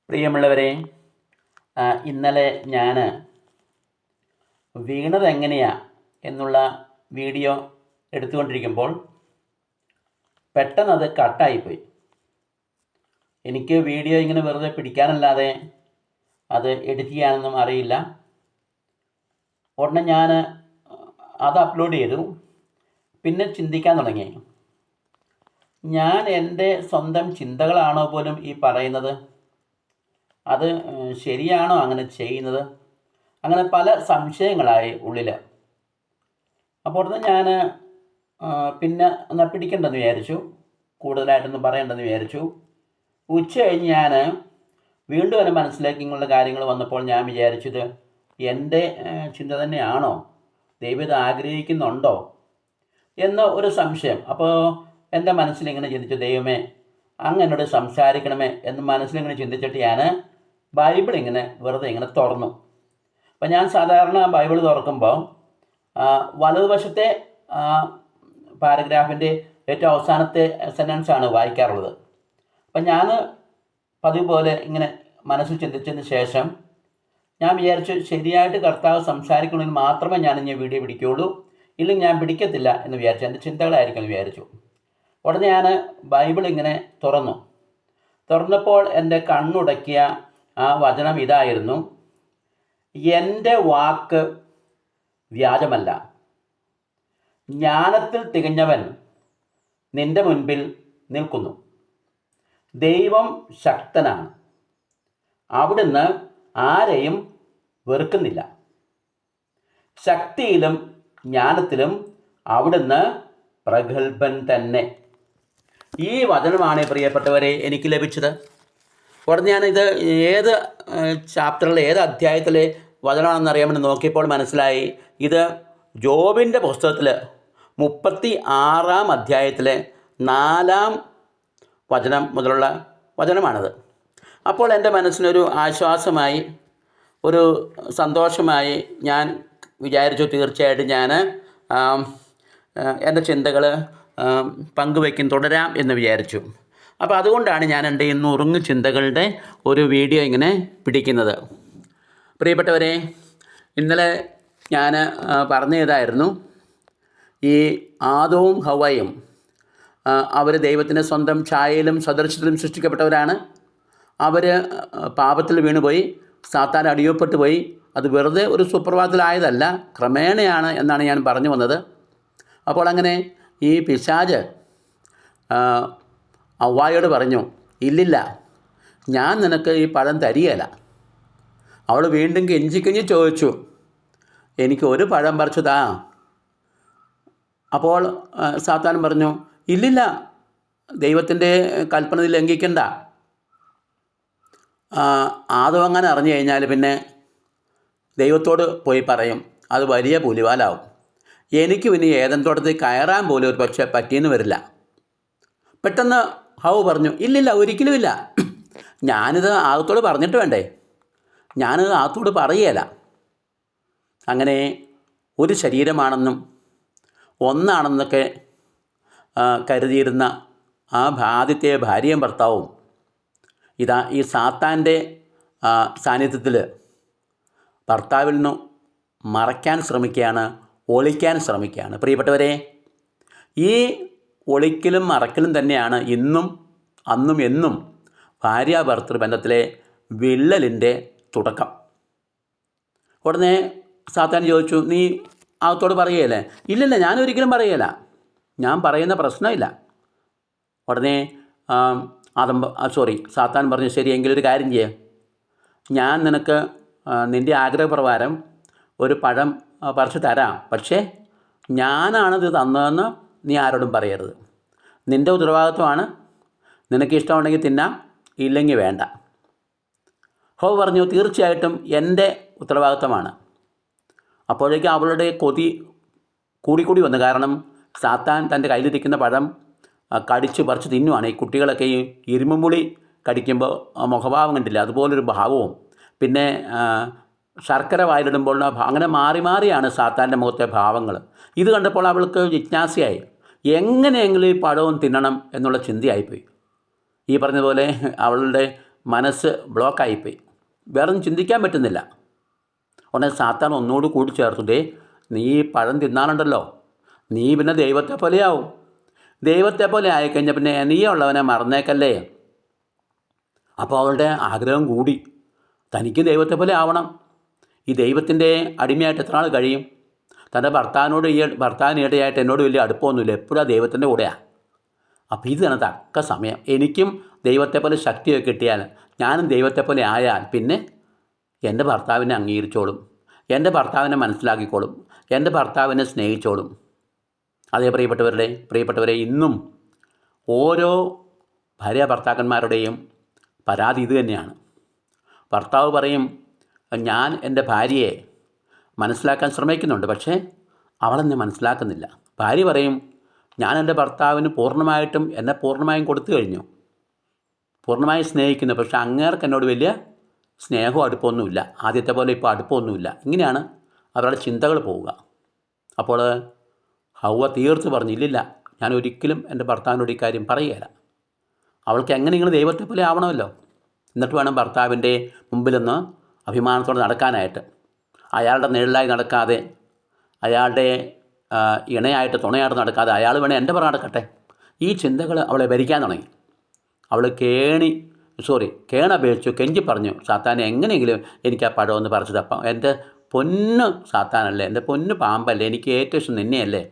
പ്രിയമുള്ളവരെ, ഇന്നലെ ഞാൻ വീണത് എങ്ങനെയാണ് എന്നുള്ള വീഡിയോ എടുത്തുകൊണ്ടിരിക്കുമ്പോൾ പെട്ടെന്നത് കട്ടായിപ്പോയി. എനിക്ക് വീഡിയോ ഇങ്ങനെ വെറുതെ പിടിക്കാനല്ലാതെ അത് എഡിറ്റ് ചെയ്യാനൊന്നും അറിയില്ല. ഉടനെ ഞാൻ അത് അപ്ലോഡ് ചെയ്തു. പിന്നെ ചിന്തിക്കാൻ തുടങ്ങി, ഞാൻ എൻ്റെ സ്വന്തം ചിന്തകളാണോ പോലും ഈ പറയുന്നത്? അത് ശരിയാണോ അങ്ങനെ ചെയ്യുന്നത്? അങ്ങനെ പല സംശയങ്ങളായി ഉള്ളിൽ. അപ്പോൾ ഉടനെ ഞാൻ പിന്നെ എന്നാൽ പിടിക്കണ്ടെന്ന് വിചാരിച്ചു, കൂടുതലായിട്ടൊന്നും പറയണ്ടെന്ന് വിചാരിച്ചു. ഉച്ച കഴിഞ്ഞ് ഞാൻ വീണ്ടും എൻ്റെ മനസ്സിലേക്ക് ഇങ്ങനെയുള്ള കാര്യങ്ങൾ വന്നപ്പോൾ ഞാൻ വിചാരിച്ചത് എൻ്റെ ചിന്ത തന്നെയാണോ, ദൈവം ഇത് ആഗ്രഹിക്കുന്നുണ്ടോ എന്ന ഒരു സംശയം. അപ്പോൾ എൻ്റെ മനസ്സിലിങ്ങനെ ചിന്തിച്ചു, ദൈവമേ അങ്ങ് എന്നോട് സംസാരിക്കണമേ എന്ന് മനസ്സിലിങ്ങനെ ചിന്തിച്ചിട്ട് ഞാൻ ബൈബിൾ ഇങ്ങനെ വെറുതെ ഇങ്ങനെ തുറന്നു. അപ്പം ഞാൻ സാധാരണ ബൈബിൾ തുറക്കുമ്പോൾ വലതുവശത്തെ പാരഗ്രാഫിൻ്റെ ഏറ്റവും അവസാനത്തെ സെൻറ്റൻസാണ് വായിക്കാറുള്ളത്. അപ്പം ഞാൻ പതിവ് പോലെ ഇങ്ങനെ മനസ്സിൽ ചിന്തിച്ചതിന് ശേഷം ഞാൻ വിചാരിച്ചു, ശരിയായിട്ട് കർത്താവ് സംസാരിക്കണമെങ്കിൽ മാത്രമേ ഞാൻ ഇനി വീഡിയോ പിടിക്കുകയുള്ളൂ, ഇല്ലെങ്കിൽ ഞാൻ പിടിക്കത്തില്ല എന്ന് വിചാരിച്ചു. എൻ്റെ ചിന്തകളായിരിക്കും എന്ന് വിചാരിച്ചു. ഉടനെ ഞാൻ ബൈബിൾ ഇങ്ങനെ തുറന്നപ്പോൾ എൻ്റെ കണ്ണുടക്കിയ ആ വചനം ഇതായിരുന്നു: എൻ്റെ വാക്ക് വ്യാജമല്ല, ജ്ഞാനത്തിൽ തികഞ്ഞവൻ നിൻ്റെ മുൻപിൽ നിൽക്കുന്നു. ദൈവം ശക്തനാണ്, അവിടുന്ന് ആരെയും വെറുക്കുന്നില്ല. ശക്തിയിലും ജ്ഞാനത്തിലും അവിടുന്ന് പ്രഗത്ഭൻ തന്നെ. ഈ വചനമാണ് പ്രിയപ്പെട്ടവരെ എനിക്ക് ലഭിച്ചത്. ഉടനെ ഞാനിത് ഏത് ചാപ്റ്ററിൽ ഏത് അധ്യായത്തിലെ വചനമാണെന്ന് അറിയാൻ വേണ്ടി നോക്കിയപ്പോൾ മനസ്സിലായി, ഇത് ജോബിൻ്റെ പുസ്തകത്തിൽ 36-ാം അധ്യായത്തിലെ 4-ാം വചനം മുതലുള്ള വചനമാണിത്. അപ്പോൾ എൻ്റെ മനസ്സിനൊരു ആശ്വാസമായി, ഒരു സന്തോഷമായി. ഞാൻ വിചാരിച്ചു, തീർച്ചയായിട്ടും ഞാൻ എൻ്റെ ചിന്തകൾ തുടരാം എന്ന് വിചാരിച്ചു. അപ്പോൾ അതുകൊണ്ടാണ് ഞാൻ എൻ്റെ ഈ നുറുങ്ങ് ചിന്തകളുടെ ഒരു വീഡിയോ ഇങ്ങനെ പിടിക്കുന്നത്. പ്രിയപ്പെട്ടവരെ, ഇന്നലെ ഞാൻ പറഞ്ഞതായിരുന്നു, ഈ ആദവും ഹവ്വയും അവർ ദൈവത്തിൻ്റെ സ്വന്തം ഛായയിലും സദൃശ്യത്തിലും സൃഷ്ടിക്കപ്പെട്ടവരാണ്. അവർ പാപത്തിൽ വീണുപോയി, സാത്താൻ അടിയൊപ്പെട്ടു പോയി. അത് വെറുതെ ഒരു സുപ്രഭാതത്തിലായതല്ല, ക്രമേണയാണ് എന്നാണ് ഞാൻ പറഞ്ഞു വന്നത്. അപ്പോൾ അങ്ങനെ ഈ പിശാച് ഹവ്വായോട് പറഞ്ഞു, ഇല്ലില്ല, ഞാൻ നിനക്ക് ഈ പഴം തരികയില്ല. അവൾ വീണ്ടും കെഞ്ചി ചോദിച്ചു, എനിക്ക് ഒരു പഴം പറിച്ചു താ. അപ്പോൾ സാത്താൻ പറഞ്ഞു, ഇല്ലില്ല, ദൈവത്തിൻ്റെ കൽപ്പന ലംഘിക്കണ്ട. ആദം അങ്ങനെ അറിഞ്ഞു കഴിഞ്ഞാൽ പിന്നെ ദൈവത്തോട് പോയി പറയും, അത് വലിയ പുലിവാലാവും. എനിക്ക് പിന്നെ ഏദൻ തോട്ടത്തിൽ കയറാൻ പോലും ഒരു പക്ഷേ പറ്റിയെന്ന് വരില്ല. പെട്ടെന്ന് ഹവ്വ പറഞ്ഞു, ഇല്ലില്ല, ഒരിക്കലുമില്ല, ഞാനിത് ആദത്തോട് പറഞ്ഞിട്ട് വേണ്ടേ, ഞാനിത് ആദത്തോട് പറയുകയില്ല. അങ്ങനെ ഒരു ശരീരമാണെന്നും ഒന്നാണെന്നൊക്കെ കരുതിയിരുന്ന ആദ്യത്തെ ഭാര്യയും ഭർത്താവും ഇതാ ഈ സാത്താൻ്റെ സാന്നിധ്യത്തിൽ ഭർത്താവിൽ നിന്ന് മറയ്ക്കാൻ ശ്രമിക്കുകയാണ്, ഒളിക്കാൻ ശ്രമിക്കുകയാണ്. പ്രിയപ്പെട്ടവരെ, ഈ ഒളിക്കലും മറക്കലും തന്നെയാണ് ഇന്നും അന്നും എന്നും ഭാര്യ ഭർത്തൃ ബന്ധത്തിലെ വിള്ളലിൻ്റെ തുടക്കം. ഉടനെ സാത്താൻ ചോദിച്ചു, നീ അകത്തോട് പറയുകയല്ലേ? ഇല്ലില്ല, ഞാനൊരിക്കലും പറയുകയില്ല, ഞാൻ പറയുന്ന പ്രശ്നമില്ല. ഉടനെ സാത്താൻ പറഞ്ഞു, ശരി, എങ്കിലൊരു കാര്യം ചെയ്യാം, ഞാൻ നിനക്ക് നിൻ്റെ ആഗ്രഹപ്രകാരം ഒരു പഴം പറിച്ച് തരാം, പക്ഷേ ഞാനാണിത് തന്നതെന്ന് നീ ആരോടും പറയരുത്. നിൻ്റെ ഉത്തരവാദിത്വമാണ്, നിനക്ക് ഇഷ്ടമുണ്ടെങ്കിൽ തിന്നാം, ഇല്ലെങ്കിൽ വേണ്ട. ഹവ്വ പറഞ്ഞു, തീർച്ചയായിട്ടും എൻ്റെ ഉത്തരവാദിത്വമാണ്. അപ്പോഴേക്കും അവളുടെ കൊതി കൂടിക്കൂടി വന്നു. കാരണം സാത്താൻ തൻ്റെ കയ്യിലിരിക്കുന്ന പഴം കടിച്ച് പറിച്ച് തിന്നുവാണ്. ഈ കുട്ടികളൊക്കെ ഈ ഇരുമ്പുളി കടിക്കുമ്പോൾ മുഖഭാവം കണ്ടില്ല, അതുപോലൊരു ഭാവവും, പിന്നെ ശർക്കര വായിലിടുമ്പോൾ അങ്ങനെ മാറി മാറിയാണ് സാത്താൻ്റെ മുഖത്തെ ഭാവങ്ങൾ. ഇത് കണ്ടപ്പോൾ അവൾക്ക് ജിജ്ഞാസയായി, എങ്ങനെയെങ്കിലും ഈ പഴവും തിന്നണം എന്നുള്ള ചിന്തയായിപ്പോയി. ഈ പറഞ്ഞതുപോലെ അവളുടെ മനസ്സ് ബ്ലോക്കായിപ്പോയി, വേറൊന്നും ചിന്തിക്കാൻ പറ്റുന്നില്ല. ഉടനെ സാത്താൻ ഒന്നുകൂടി കൂട്ടിച്ചേർത്തു, ദേ നീ ഈ പഴം തിന്നാനുണ്ടല്ലോ, നീ പിന്നെ ദൈവത്തെ പോലെയാവും. ദൈവത്തെ പോലെ ആയിക്കഴിഞ്ഞാൽ പിന്നെ നീയുള്ളവനെ മറന്നേക്കല്ലേ. അപ്പോൾ അവളുടെ ആഗ്രഹം കൂടി, തനിക്ക് ദൈവത്തെ പോലെ ആവണം. ഈ ദൈവത്തിൻ്റെ അടിമയായിട്ട് എത്ര നാൾ കഴിയും? തൻ്റെ ഭർത്താവിന് ഇടയായിട്ട് എന്നോട് വലിയ അടുപ്പമൊന്നുമില്ല, എപ്പോഴും ആ ദൈവത്തിൻ്റെ കൂടെയാണ്. അപ്പോൾ ഇത് തന്നെ തക്ക സമയം, എനിക്കും ദൈവത്തെ പോലെ ശക്തിയൊക്കെ കിട്ടിയാൽ, ഞാനും ദൈവത്തെ പോലെ ആയാൽ പിന്നെ എൻ്റെ ഭർത്താവിനെ അംഗീകരിച്ചോളും, എൻ്റെ ഭർത്താവിനെ മനസ്സിലാക്കിക്കോളും, എൻ്റെ ഭർത്താവിനെ സ്നേഹിച്ചോളും. അതേ പ്രിയപ്പെട്ടവരെ, ഇന്നും ഓരോ ഭാര്യ ഭർത്താക്കന്മാരുടെയും പരാതി ഇത് തന്നെയാണ്. ഭർത്താവ് പറയും, ഞാൻ എൻ്റെ ഭാര്യയെ മനസ്സിലാക്കാൻ ശ്രമിക്കുന്നുണ്ട്, പക്ഷേ അവളെന്നെ മനസ്സിലാക്കുന്നില്ല. ഭാര്യ പറയും, ഞാൻ എൻ്റെ ഭർത്താവിന് എന്നെ പൂർണ്ണമായും കൊടുത്തു കഴിഞ്ഞു, പൂർണ്ണമായും സ്നേഹിക്കുന്നു, പക്ഷേ അങ്ങേർക്ക് എന്നോട് വലിയ സ്നേഹവും അടുപ്പമൊന്നുമില്ല, ആദ്യത്തെ പോലെ ഇപ്പോൾ അടുപ്പമൊന്നുമില്ല. ഇങ്ങനെയാണ് അവരുടെ ചിന്തകൾ പോവുക. അപ്പോൾ ഹൗവ തീർത്ത് പറഞ്ഞു, ഇല്ലില്ല, ഞാൻ ഒരിക്കലും എൻ്റെ ഭർത്താവിനോട് ഈ കാര്യം പറയുകയില്ല. അവൾക്ക് എങ്ങനെയെങ്കിലും ദൈവത്തെ പോലെ ആവണമല്ലോ, എന്നിട്ട് വേണം ഭർത്താവിൻ്റെ മുമ്പിലൊന്ന് അഭിമാനത്തോടെ നടക്കാനായിട്ട്. അയാളുടെ നിഴലായി നടക്കാതെ, അയാളുടെ ഇണയായിട്ട് തുണയായിട്ട് നടക്കാതെ അയാൾ വേണേൽ എൻ്റെ പുറകെ നടക്കട്ടെ. ഈ ചിന്തകൾ അവളെ ഭരിക്കാൻ തുടങ്ങി. അവൾ കേണപേക്ഷിച്ചു, കെഞ്ചി പറഞ്ഞു, സാത്താനെ എങ്ങനെയെങ്കിലും എനിക്ക് ആ പഴമൊന്ന് പറിച്ചു തപ്പാം. എൻ്റെ പൊന്ന് സാത്താനല്ലേ, എൻ്റെ പൊന്ന് പാമ്പല്ലേ, എനിക്ക് ഏറ്റവും ഇഷ്ടം നിന്നെയല്ലേ.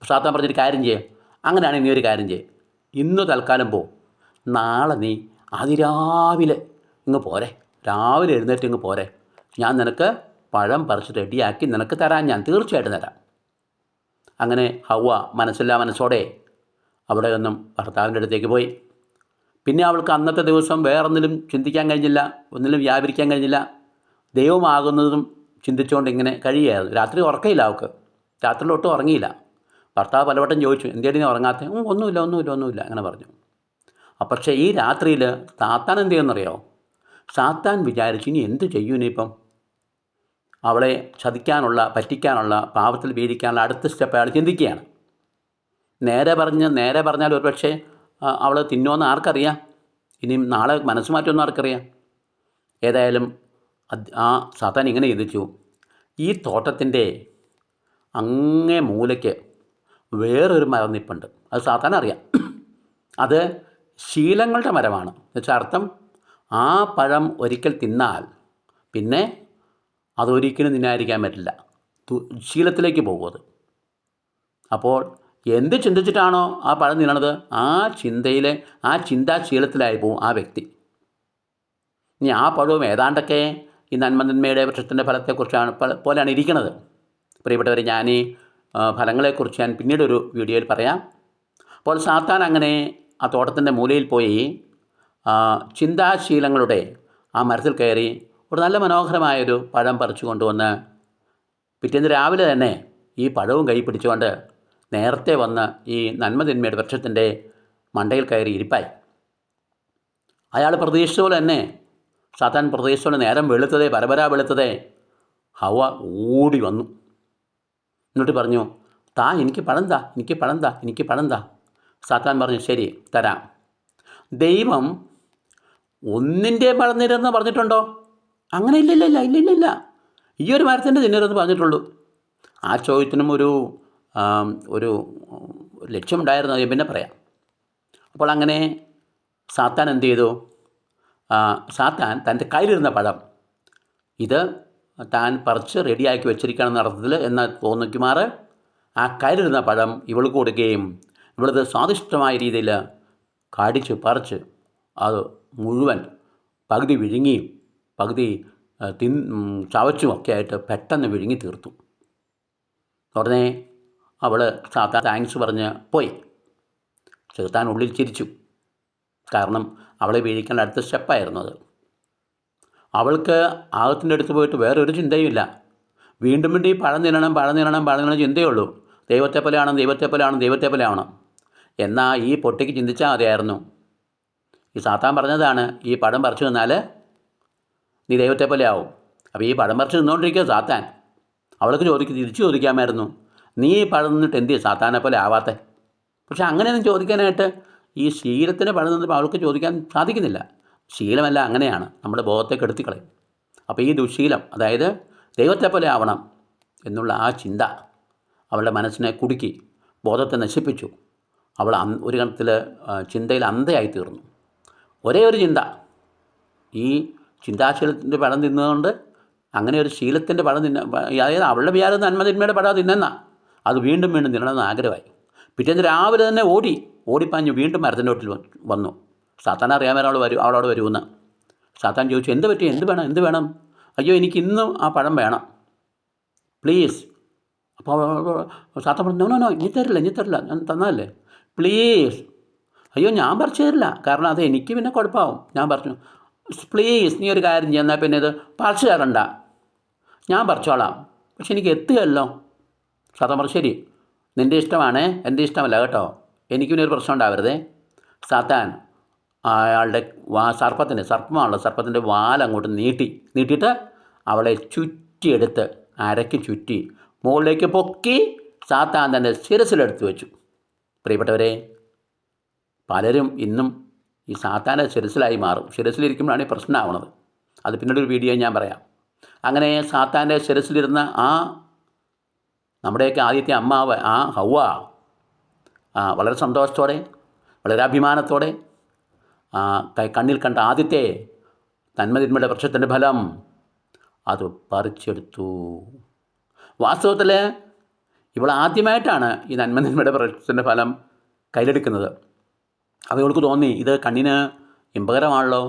സാത്താൻ പറഞ്ഞൊരു കാര്യം ചെയ്യും, അങ്ങനെയാണെങ്കിൽ നീ ഒരു കാര്യം ചെയ്യും, ഇന്ന് തൽക്കാലം പോ, നാളെ നീ അതിരാവിലെ ഇങ്ങ് പോരെ, രാവിലെ എഴുന്നേറ്റ് ഇങ്ങ് പോരെ, ഞാൻ നിനക്ക് പഴം പറിച്ച് റെഡിയാക്കി നിനക്ക് തരാൻ, ഞാൻ തീർച്ചയായിട്ടും തരാം. അങ്ങനെ ഹൗവ മനസ്സോടെ അവിടെ നിന്നും ഭർത്താവിൻ്റെ അടുത്തേക്ക് പോയി. പിന്നെ അവൾക്ക് അന്നത്തെ ദിവസം വേറൊന്നിലും ചിന്തിക്കാൻ കഴിഞ്ഞില്ല, ഒന്നിലും വ്യാപരിക്കാൻ കഴിഞ്ഞില്ല. ദൈവമാകുന്നതും ചിന്തിച്ചുകൊണ്ട് ഇങ്ങനെ കഴിയുകയായിരുന്നു. രാത്രി ഉറക്കയില്ല അവൾക്ക്, രാത്രിയിൽ ഒട്ടും ഉറങ്ങിയില്ല. ഭർത്താവ് പലവട്ടം ചോദിച്ചു, എന്തിനാണ് നീ ഉറങ്ങാത്തത്? ഒന്നുമില്ല അങ്ങനെ പറഞ്ഞു. പക്ഷേ ഈ രാത്രിയിൽ സാത്താൻ എന്ത് ചെയ്യുമെന്നറിയോ? സാത്താൻ വിചാരിച്ചു, ഇനി എന്ത് ചെയ്യും, ഇനിയിപ്പം അവളെ പറ്റിക്കാനുള്ള, പാപത്തിൽ വീഴിക്കാനുള്ള അടുത്ത സ്റ്റെപ്പ് അയാൾ ചിന്തിക്കുകയാണ്. നേരെ പറഞ്ഞാൽ ഒരു പക്ഷേ അവൾ തിന്നുമെന്ന് ആർക്കറിയാം, ഇനിയും നാളെ മനസ്സ് മാറ്റുമെന്ന് ആർക്കറിയാം. ഏതായാലും ആ സാത്താൻ ഇങ്ങനെ ചിന്തിച്ചു, ഈ തോട്ടത്തിൻ്റെ അങ്ങേ മൂലയ്ക്ക് വേറൊരു മരം നിൽപ്പുണ്ട്, അത് സാത്താൻ അറിയാം, അത് ശീലങ്ങളുടെ മരമാണ്. എന്നുവെച്ചാൽ അർത്ഥം, ആ പഴം ഒരിക്കൽ തിന്നാൽ പിന്നെ അതൊരിക്കലും തിന്നാതിരിക്കാൻ പറ്റില്ല, ശീലത്തിലേക്ക് പോകും അത്. അപ്പോൾ എന്ത് ചിന്തിച്ചിട്ടാണോ ആ പഴം തിന്നണത്, ആ ചിന്താശീലത്തിലായി പോകും ആ വ്യക്തി. ഇനി ആ പഴവും ഏതാണ്ടൊക്കെ ഈ നന്മതിന്മയുടെ വൃക്ഷത്തിൻ്റെ ഫലത്തെക്കുറിച്ചാണ് പോലെയാണ് ഇരിക്കുന്നത്. പ്രിയപ്പെട്ടവരെ, ഞാൻ ഈ ഫലങ്ങളെക്കുറിച്ച് ഞാൻ പിന്നീടൊരു വീഡിയോയിൽ പറയാം. അപ്പോൾ സാത്താൻ അങ്ങനെ ആ തോട്ടത്തിൻ്റെ മൂലയിൽ പോയി ചിന്താശീലങ്ങളുടെ ആ മരത്തിൽ കയറി ഒരു നല്ല മനോഹരമായൊരു പഴം പറിച്ചു കൊണ്ടുവന്ന് പിറ്റേന്ന് രാവിലെ തന്നെ ഈ പഴവും കൈ പിടിച്ചുകൊണ്ട് നേരത്തെ വന്ന് ഈ നന്മതിന്മയുടെ വൃക്ഷത്തിൻ്റെ മണ്ടയിൽ കയറി ഇരിപ്പായി. അയാൾ പ്രതീക്ഷിച്ച പോലെ തന്നെ, സാത്താൻ പ്രതീക്ഷിച്ച പോലെ നേരം വെളുത്തതേ ഹൗവ ഓടി വന്നു. എന്നിട്ട് പറഞ്ഞു, എനിക്ക് പഴം താ. സാത്താൻ പറഞ്ഞു, ശരി തരാം. ദൈവം ഒന്നിൻ്റെ പഴം തരുമെന്ന് പറഞ്ഞിട്ടുണ്ടോ? അങ്ങനെ ഇല്ലില്ല, ഈ ഒരു മരത്തിൻ്റെ തിന്നരുതെന്ന് പറഞ്ഞിട്ടുള്ളൂ. ആ ചോദ്യത്തിനും ഒരു ലക്ഷ്യമുണ്ടായിരുന്നു, അത് പിന്നെ പറയാം. അപ്പോൾ അങ്ങനെ സാത്താൻ എന്ത് ചെയ്തു? സാത്താൻ തൻ്റെ കയ്യിലിരുന്ന പഴം ഇത് താൻ പറിച്ച് റെഡിയാക്കി വെച്ചിരിക്കുകയാണെന്ന അർത്ഥത്തിൽ എന്ന് തോന്നിക്കുമാറ് ആ കയ്യിലിരുന്ന പഴം ഇവൾക്ക് കൊടുക്കുകയും ഇവളത് സ്വാദിഷ്ടമായ രീതിയിൽ പറിച്ച് അത് മുഴുവൻ പകുതി വിഴുങ്ങിയും പകുതി ചവച്ചുമൊക്കെ ആയിട്ട് പെട്ടെന്ന് വിഴുങ്ങി തീർത്തു. ഉടനെ അവൾ സാത്താൻ താങ്ക്സ് പറഞ്ഞ് പോയി. സാത്താൻ ഉള്ളിൽ ചിരിച്ചു, കാരണം അവളെ വീഴിക്കാൻ അടുത്ത സ്റ്റെപ്പായിരുന്നു അത്. അവൾക്ക് ആകത്തിൻ്റെ അടുത്ത് പോയിട്ട് വേറെ ഒരു ചിന്തയുമില്ല. വീണ്ടും ഈ പഴം തിന്നണം ചിന്തയുള്ളൂ. ദൈവത്തെ പോലെ ആവണം. എന്നാൽ ഈ പൊട്ടിക്ക് ചിന്തിച്ചാൽ മതിയായിരുന്നു, ഈ സാത്താൻ പറഞ്ഞതാണ്, ഈ പഴം പറിച്ചു നിന്നാൽ നീ ദൈവത്തെ പോലെ ആവും. അപ്പോൾ ഈ പഴം പറിച്ച് നിന്നുകൊണ്ടിരിക്കുക സാത്താൻ. അവൾക്ക് തിരിച്ചു ചോദിക്കാമായിരുന്നു, നീ ഈ പഴം നിന്നിട്ട് എന്ത് സാത്താനെ പോലെ ആവാത്തെ? പക്ഷെ അങ്ങനെയൊന്നും ചോദിക്കാനായിട്ട് ഈ ശീലത്തിന് പഴം നിന്നപ്പോൾ അവൾക്ക് ചോദിക്കാൻ സാധിക്കുന്നില്ല. ശീലമെല്ലാം അങ്ങനെയാണ്, നമ്മുടെ ബോധത്തെ കെടുത്തിക്കളയും. അപ്പോൾ ഈ ദുശ്ശീലം, അതായത് ദൈവത്തെ പോലെ ആവണം എന്നുള്ള ആ ചിന്ത അവളുടെ മനസ്സിനെ കുടുക്കി, ബോധത്തെ നശിപ്പിച്ചു. അവൾ ഒരു കണത്തിൽ ചിന്തയിൽ അന്ധയായി തീർന്നു. ഒരേ ഒരു ചിന്ത, ഈ ചിന്താശീലത്തിൻ്റെ പഴം തിന്നതുകൊണ്ട് അങ്ങനെ ഒരു ശീലത്തിൻ്റെ പഴം അതായത് അവളുടെ വിചാരം നന്മതിന്മയുടെ പഴം തിന്നെന്ന, അത് വീണ്ടും വീണ്ടും തിന്നണമെന്ന് ആഗ്രഹമായി. പിറ്റേന്ന് രാവിലെ തന്നെ ഓടിപ്പാഞ്ഞു വീണ്ടും മരത്തിൻ്റെ ചോട്ടിൽ വന്നു. സാത്താൻ അറിയാൻ അവളോട് വരുമെന്ന്. സാത്താൻ ചോദിച്ചു, എന്ത് പറ്റി, എന്ത് വേണം? അയ്യോ, എനിക്ക് ഇന്നും ആ പഴം വേണം, പ്ലീസ്. അപ്പോൾ സാത്താൻ പറഞ്ഞു, നോ, ഇനി തരില്ല, ഞാൻ തന്നതല്ലേ, പ്ലീസ്. അയ്യോ, ഞാൻ പറിച്ചു തരില്ല, കാരണം അത് എനിക്ക് പിന്നെ കുഴപ്പമാവും. ഞാൻ പറഞ്ഞു, പ്ലീസ്, നീ ഒരു കാര്യം ചെയ്യുന്നാൽ പിന്നെ ഇത് പറിച്ചു തരണ്ട, ഞാൻ പറിച്ചോളാം, പക്ഷെ എനിക്ക് എത്തുകയല്ലോ. സാത്താൻ പറഞ്ഞു, ശരി, നിൻ്റെ ഇഷ്ടമാണേ, എൻ്റെ ഇഷ്ടമല്ല കേട്ടോ, എനിക്ക് പിന്നെ ഒരു പ്രശ്നം ഉണ്ടാവരുതേ. സാത്താൻ അയാളുടെ സർപ്പത്തിൻ്റെ വാലങ്ങോട്ട് നീട്ടിയിട്ട് അവളെ ചുറ്റിയെടുത്ത് അരയ്ക്ക് ചുറ്റി മുകളിലേക്ക് പൊക്കി സാത്താൻ തൻ്റെ ശിരസിലെടുത്ത് വെച്ചു. പ്രിയപ്പെട്ടവരെ, പലരും ഇന്നും ഈ സാത്താൻ്റെ ശിരസിലായി മാറും. ശിരസിലിരിക്കുമ്പോഴാണ് ഈ പ്രശ്നമാവുന്നത്. അത് പിന്നീടൊരു വീഡിയോ ഞാൻ പറയാം. അങ്ങനെ സാത്താൻ്റെ ശിരസിലിരുന്ന നമ്മുടെയൊക്കെ ആദ്യത്തെ അമ്മാവ് ഹൗവ വളരെ സന്തോഷത്തോടെ, വളരെ അഭിമാനത്തോടെ കണ്ണിൽ കണ്ട ആദ്യത്തെ നന്മതിന്മയുടെ വൃക്ഷത്തിൻ്റെ ഫലം അത് പറിച്ചെടുത്തു. വാസ്തവത്തിൽ ഇവൾ ആദ്യമായിട്ടാണ് ഈ നന്മതിന്മയുടെ വൃക്ഷത്തിൻ്റെ ഫലം കയ്യിലെടുക്കുന്നത്. അപ്പോൾ ഇവൾക്ക് തോന്നി, ഇത് കണ്ണിന് ഇമ്പകരമാണല്ലോ,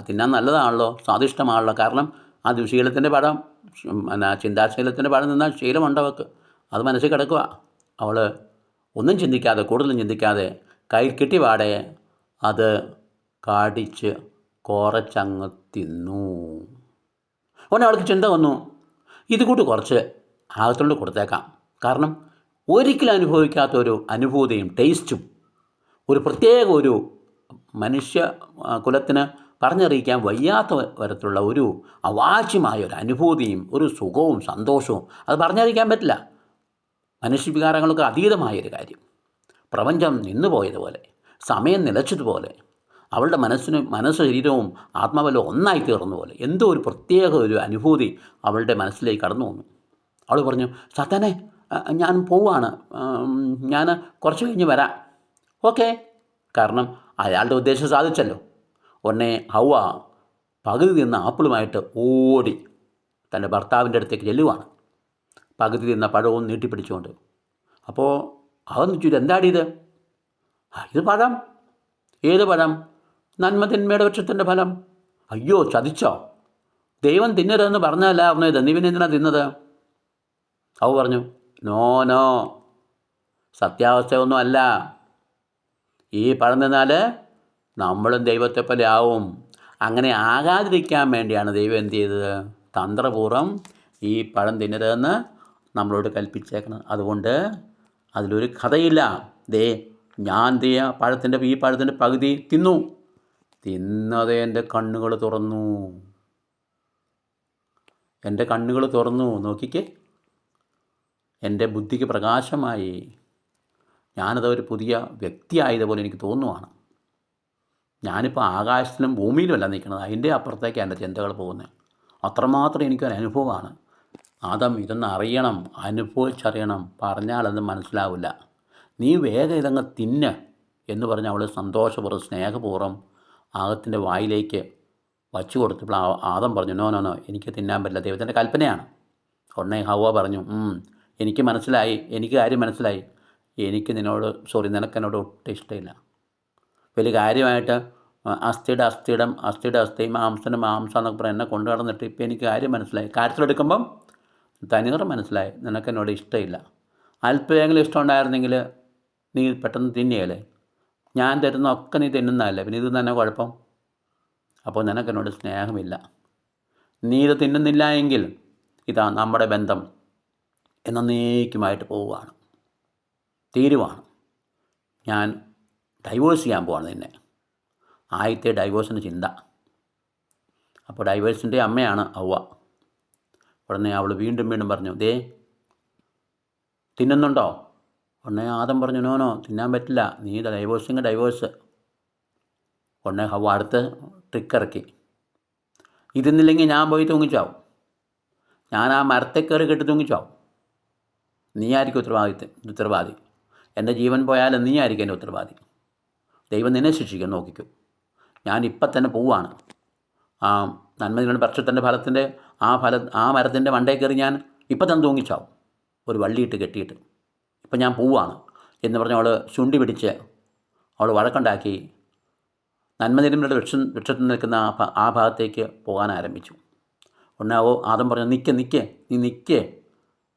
തിന്നാൻ നല്ലതാണല്ലോ, സ്വാദിഷ്ടമാണല്ലോ. കാരണം ആ ദുശീലത്തിൻ്റെ പഴം, ചിന്താശീലത്തിൻ്റെ പഴം നിന്നാൽ ശീലമുണ്ടവൾക്ക്, അത് മനസ്സിൽ കിടക്കുക. അവൾ ഒന്നും ചിന്തിക്കാതെ, കൂടുതലും ചിന്തിക്കാതെ, കയ്യിൽ കിട്ടിപാടെ അത് കാടിച്ച് കുറച്ചങ്ങ് തിന്നു. ഉടനെ അവൾക്ക് ചിന്ത വന്നു, ഇത് കൂട്ട് കുറച്ച് ആകത്തോണ്ട് കൊടുത്തേക്കാം. കാരണം ഒരിക്കലും അനുഭവിക്കാത്തൊരു അനുഭൂതിയും ടേസ്റ്റും, ഒരു പ്രത്യേക ഒരു മനുഷ്യ കുലത്തിന് പറഞ്ഞറിയിക്കാൻ വയ്യാത്ത തരത്തിലുള്ള ഒരു അവാച്യമായ ഒരു അനുഭൂതിയും ഒരു സുഖവും സന്തോഷവും, അത് പറഞ്ഞറിയിക്കാൻ പറ്റില്ല. മനുഷ്യവികാരങ്ങൾക്ക് അതീതമായൊരു കാര്യം. പ്രപഞ്ചം നിന്നുപോയതുപോലെ, സമയം നിലച്ചതുപോലെ, അവളുടെ മനസ്സ് ശരീരവും ആത്മാവെല്ലാം ഒന്നായി തീർന്ന പോലെ എന്തോ ഒരു പ്രത്യേക ഒരു അനുഭൂതി അവളുടെ മനസ്സിലേക്ക് കടന്നു വന്നു. അവൾ പറഞ്ഞു, സാത്താനെ, ഞാൻ പോവാണ്, ഞാൻ കുറച്ച് കഴിഞ്ഞ് വരാം. ഓക്കെ, കാരണം അയാളുടെ ഉദ്ദേശം സാധിച്ചല്ലോ. ഉടനെ ഹൗവ പകുതി തിന്ന ആപ്പിളുമായിട്ട് ഓടി തൻ്റെ ഭർത്താവിൻ്റെ അടുത്തേക്ക് ചെല്ലുവാണ്, പകുതി തിന്ന പഴവും നീട്ടിപ്പിടിച്ചുകൊണ്ട്. അപ്പോൾ അവൻ ചോദിച്ചു, എന്താടിയത്? ഇത് പഴം. ഏത് പഴം? നന്മതിന്മയുടെ വൃക്ഷത്തിൻ്റെ ഫലം. അയ്യോ, ചതിച്ചോ? ദൈവം തിന്നരുതെന്ന് പറഞ്ഞതല്ലായിരുന്നു ഇത്, നീ പിന്നെ എന്തിനാ തിന്നത്? അവ പറഞ്ഞു, നോ, സത്യാവസ്ഥയൊന്നും അല്ല. ഈ പഴം തിന്നാൽ നമ്മളും ദൈവത്തെ പോലെ ആവും. അങ്ങനെ ആകാതിരിക്കാൻ വേണ്ടിയാണ് ദൈവം എന്ത് ചെയ്തത്? തന്ത്രപൂർവ്വം ഈ പഴം തിന്നരുതെന്ന് നമ്മളോട് കൽപ്പിച്ചേക്കണം. അതുകൊണ്ട് അതിലൊരു കഥയില്ല. ഞാൻ ഈ പഴത്തിൻ്റെ പകുതി തിന്നത് എൻ്റെ കണ്ണുകൾ തുറന്നു. നോക്കിക്കേ, എൻ്റെ ബുദ്ധിക്ക് പ്രകാശമായി. ഞാനത് ഒരു പുതിയ വ്യക്തിയായതുപോലെ എനിക്ക് തോന്നുവാണ്. ഞാനിപ്പോൾ ആകാശത്തിലും ഭൂമിയിലുമല്ല നിൽക്കുന്നത്, അതിൻ്റെ അപ്പുറത്തേക്കാണ് എൻ്റെ ചിന്തകൾ പോകുന്നത്. അത്രമാത്രം എനിക്കൊരു അനുഭവമാണ്. ഇതൊന്ന് അറിയണം, അനുഭവിച്ചറിയണം, പറഞ്ഞാലത് മനസ്സിലാവില്ല. നീ വേഗം ഇതങ്ങ് തിന്ന് എന്ന് പറഞ്ഞ് അവൾ സന്തോഷപൂർവ്വം സ്നേഹപൂർവ്വം ആദത്തിൻ്റെ വായിലേക്ക് വച്ചു കൊടുത്തപ്പോൾ ആദം പറഞ്ഞു, നോ, എനിക്ക് തിന്നാൻ പറ്റില്ല, ദൈവത്തിൻ്റെ കൽപ്പനയാണ്. ഉടനെ ഹൗവ പറഞ്ഞു, എനിക്ക് കാര്യം മനസ്സിലായി, നിനക്ക് എന്നോട് ഒട്ടും ഇഷ്ടമില്ല. വലിയ കാര്യമായിട്ട് അസ്ഥിയുടെ അസ്ഥിയും മാംസത്തിന് മാംസം എന്നൊക്കെ പറഞ്ഞ് എന്നെ കൊണ്ടു നടന്നിട്ട് ഇപ്പം എനിക്ക് കാര്യം മനസ്സിലായി. കാര്യത്തിലെടുക്കുമ്പം തനിനിറം മനസ്സിലായി, നിനക്ക് എന്നോട് ഇഷ്ടമില്ല. അല്പമെങ്കിലും ഇഷ്ടമുണ്ടായിരുന്നെങ്കിൽ നീ പെട്ടെന്ന് തിന്നിയല്ലേ. ഞാൻ തരുന്നതൊക്കെ നീ തിന്നുന്നതല്ലേ, പിന്നെ ഇത് തന്നെ കുഴപ്പം. അപ്പോൾ നിനക്കെന്നോട് സ്നേഹമില്ല. നീ ഇത് തിന്നുന്നില്ല എങ്കിൽ ഇതാ നമ്മുടെ ബന്ധം എന്നേക്കുമായിട്ട് പോവുകയാണ്, തീരുവാണ്. ഞാൻ ഡൈവോഴ്സ് ചെയ്യാൻ പോവാണ് നിന്നെ. ആദ്യത്തെ ഡൈവോഴ്സിൻ്റെ ചിന്ത. അപ്പോൾ ഡൈവേഴ്സിൻ്റെ അമ്മയാണ് ഹൗവ. ഉടനെ അവൾ വീണ്ടും പറഞ്ഞു, തിന്നുന്നുണ്ടോ? ഉടനെ ആദം പറഞ്ഞു, നോ, തിന്നാൻ പറ്റില്ല, നീ ഡൈവോഴ്സ്. ഉടനെ ഹൗവ അടുത്ത് ട്രിക്കിറക്കി. ഇരുന്നില്ലെങ്കിൽ ഞാൻ പോയി തൂങ്ങിച്ചാവും. ഞാൻ ആ മരത്തെ കയറി കെട്ടി തൂങ്ങിച്ചാവും. നീ ആയിരിക്കും ഉത്തരവാദി. എൻ്റെ ജീവൻ പോയാലും നീ ആയിരിക്കും എൻ്റെ ഉത്തരവാദി. ദൈവം നിന്നെ ശിക്ഷിക്കും, നോക്കിക്കും. ഞാൻ ഇപ്പം തന്നെ പോവുകയാണ്. ആ നന്മതിനുള്ള പക്ഷത്തിൻ്റെ ഫലത്തിൻ്റെ ആ മരത്തിൻ്റെ മണ്ടയിൽ കയറി ഞാൻ ഇപ്പം തന്നെ തൂങ്ങിച്ചാവും, ഒരു വള്ളിയിട്ട് കെട്ടിയിട്ട്. ഇപ്പം ഞാൻ പോവുകയാണ് എന്ന് പറഞ്ഞ് അവൾ ചുണ്ടി പിടിച്ച് അവൾ വഴക്കുണ്ടാക്കി നന്മതിരുമ്പയുടെ വൃക്ഷത്തിൽ നിൽക്കുന്ന ആ ഭാഗത്തേക്ക് പോകാൻ ആരംഭിച്ചു. ഉടനെ ആദം പറഞ്ഞു, നീ നിൽക്കേ,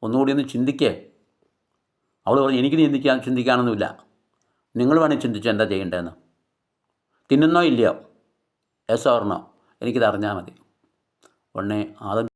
ഒന്നുകൂടി ഒന്ന് ചിന്തിക്കേ. അവൾ പറഞ്ഞു, എനിക്ക് ചിന്തിക്കാനൊന്നുമില്ല, നിങ്ങൾ വേണേൽ ചിന്തിച്ചു എന്താ ചെയ്യേണ്ടതെന്ന്. തിന്നുന്നോ ഇല്ലയോ, യെസ് ഓർ നോ, എനിക്കിത് അറിഞ്ഞാൽ മതി. ഉടനെ ആദം